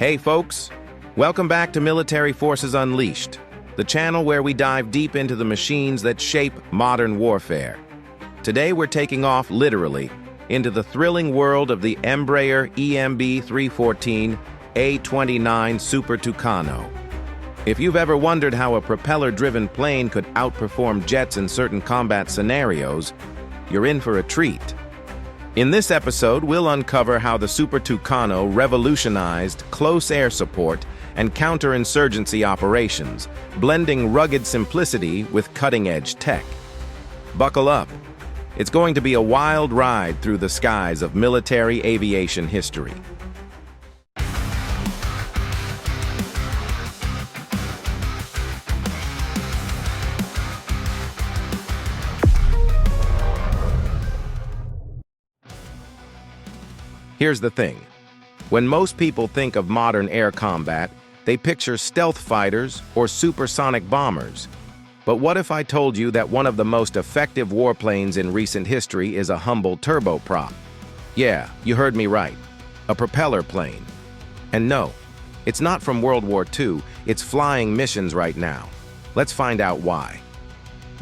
Hey folks, welcome back to Military Forces Unleashed, the channel where we dive deep into the machines that shape modern warfare. Today we're taking off, literally, into the thrilling world of the Embraer EMB-314 A-29 Super Tucano. If you've ever wondered how a propeller-driven plane could outperform jets in certain combat scenarios, you're in for a treat. In this episode, we'll uncover how the Super Tucano revolutionized close air support and counter-insurgency operations, blending rugged simplicity with cutting-edge tech. Buckle up. It's going to be a wild ride through the skies of military aviation history. Here's the thing. When most people think of modern air combat, they picture stealth fighters or supersonic bombers. But what if I told you that one of the most effective warplanes in recent history is a humble turboprop? Yeah, you heard me right. A propeller plane. And no, it's not from World War II, it's flying missions right now. Let's find out why.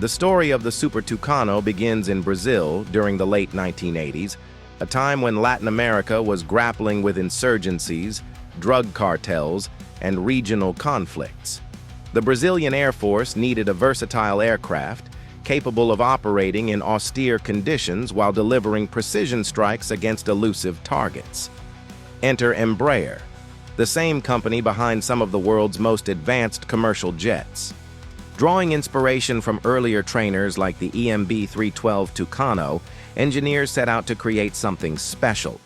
The story of the Super Tucano begins in Brazil during the late 1980s, a time when Latin America was grappling with insurgencies, drug cartels, and regional conflicts. The Brazilian Air Force needed a versatile aircraft capable of operating in austere conditions while delivering precision strikes against elusive targets. Enter Embraer, the same company behind some of the world's most advanced commercial jets. Drawing inspiration from earlier trainers like the EMB-312 Tucano, engineers set out to create something special.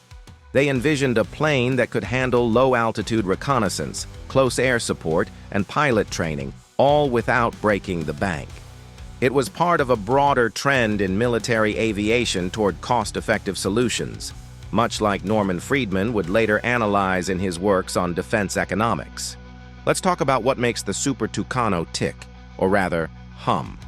They envisioned a plane that could handle low-altitude reconnaissance, close air support, and pilot training, all without breaking the bank. It was part of a broader trend in military aviation toward cost-effective solutions, much like Norman Friedman would later analyze in his works on defense economics. Let's talk about what makes the Super Tucano tick, or rather, hum.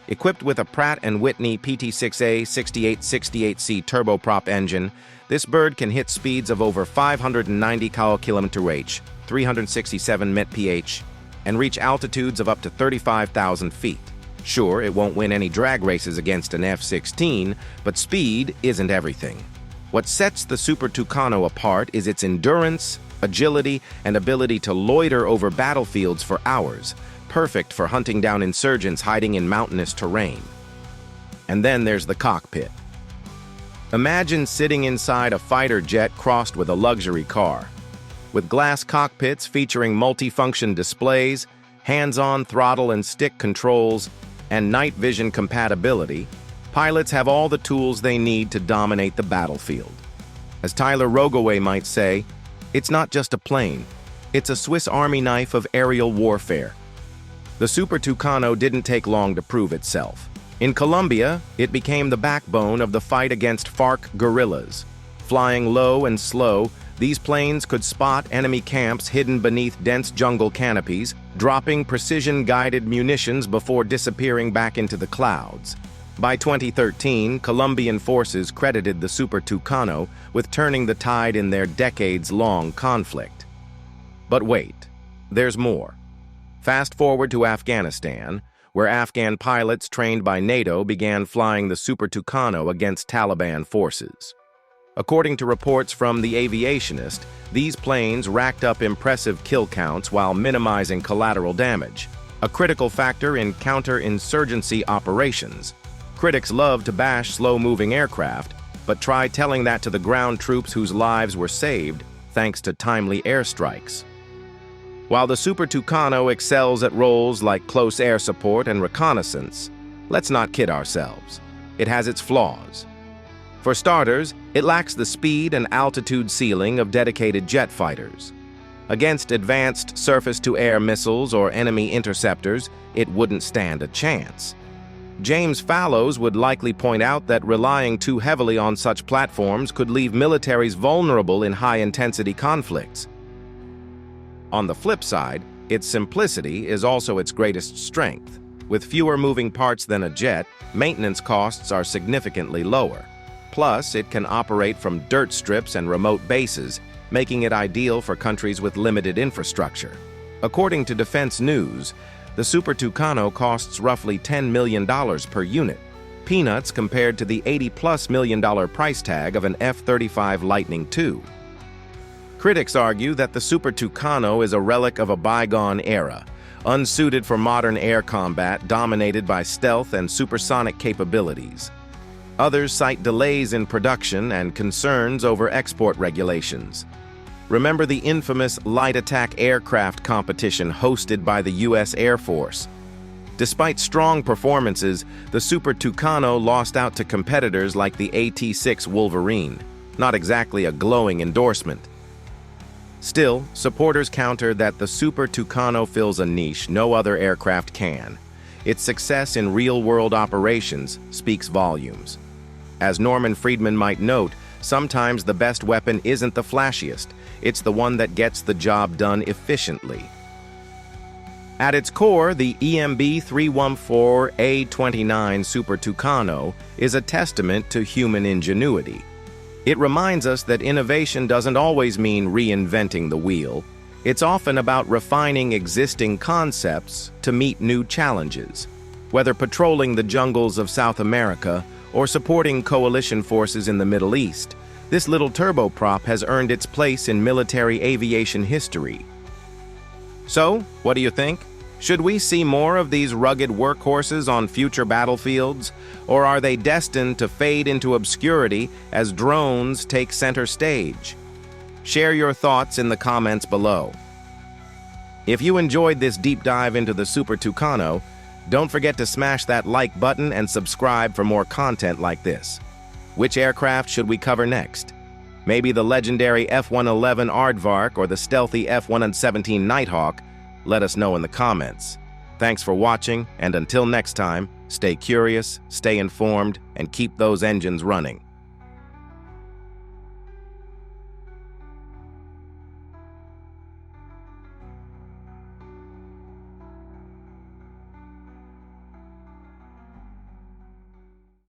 Equipped with a Pratt & Whitney PT6A 6868C turboprop engine, this bird can hit speeds of over 590 km/h, 367 mph, and reach altitudes of up to 35,000 feet. Sure, it won't win any drag races against an F-16, but speed isn't everything. What sets the Super Tucano apart is its endurance, agility, and ability to loiter over battlefields for hours, perfect for hunting down insurgents hiding in mountainous terrain. And then there's the cockpit. Imagine sitting inside a fighter jet crossed with a luxury car. With glass cockpits featuring multifunction displays, hands-on throttle and stick controls, and night vision compatibility, pilots have all the tools they need to dominate the battlefield. As Tyler Rogoway might say, it's not just a plane, it's a Swiss Army knife of aerial warfare. The Super Tucano didn't take long to prove itself. In Colombia, it became the backbone of the fight against FARC guerrillas. Flying low and slow, these planes could spot enemy camps hidden beneath dense jungle canopies, dropping precision-guided munitions before disappearing back into the clouds. By 2013, Colombian forces credited the Super Tucano with turning the tide in their decades-long conflict. But wait, there's more. Fast forward to Afghanistan, where Afghan pilots trained by NATO began flying the Super Tucano against Taliban forces. According to reports from The Aviationist, these planes racked up impressive kill counts while minimizing collateral damage, a critical factor in counter-insurgency operations. Critics love to bash slow-moving aircraft, but try telling that to the ground troops whose lives were saved thanks to timely airstrikes. While the Super Tucano excels at roles like close air support and reconnaissance, let's not kid ourselves. It has its flaws. For starters, it lacks the speed and altitude ceiling of dedicated jet fighters. Against advanced surface-to-air missiles or enemy interceptors, it wouldn't stand a chance. James Fallows would likely point out that relying too heavily on such platforms could leave militaries vulnerable in high-intensity conflicts. On the flip side, its simplicity is also its greatest strength. With fewer moving parts than a jet, maintenance costs are significantly lower. Plus, it can operate from dirt strips and remote bases, making it ideal for countries with limited infrastructure. According to Defense News, the Super Tucano costs roughly $10 million per unit, peanuts compared to the $80+ million price tag of an F-35 Lightning II. Critics argue that the Super Tucano is a relic of a bygone era, unsuited for modern air combat dominated by stealth and supersonic capabilities. Others cite delays in production and concerns over export regulations. Remember the infamous light attack aircraft competition hosted by the U.S. Air Force? Despite strong performances, the Super Tucano lost out to competitors like the AT-6 Wolverine. Not exactly a glowing endorsement. Still, supporters counter that the Super Tucano fills a niche no other aircraft can. Its success in real-world operations speaks volumes. As Norman Friedman might note, sometimes the best weapon isn't the flashiest, it's the one that gets the job done efficiently. At its core, the EMB-314A29 Super Tucano is a testament to human ingenuity. It reminds us that innovation doesn't always mean reinventing the wheel. It's often about refining existing concepts to meet new challenges. Whether patrolling the jungles of South America or supporting coalition forces in the Middle East, this little turboprop has earned its place in military aviation history. So, what do you think? Should we see more of these rugged workhorses on future battlefields, or are they destined to fade into obscurity as drones take center stage? Share your thoughts in the comments below. If you enjoyed this deep dive into the Super Tucano, don't forget to smash that like button and subscribe for more content like this. Which aircraft should we cover next? Maybe the legendary F-111 Aardvark or the stealthy F-117 Nighthawk? Let us know in the comments. Thanks for watching, and until next time, stay curious, stay informed, and keep those engines running.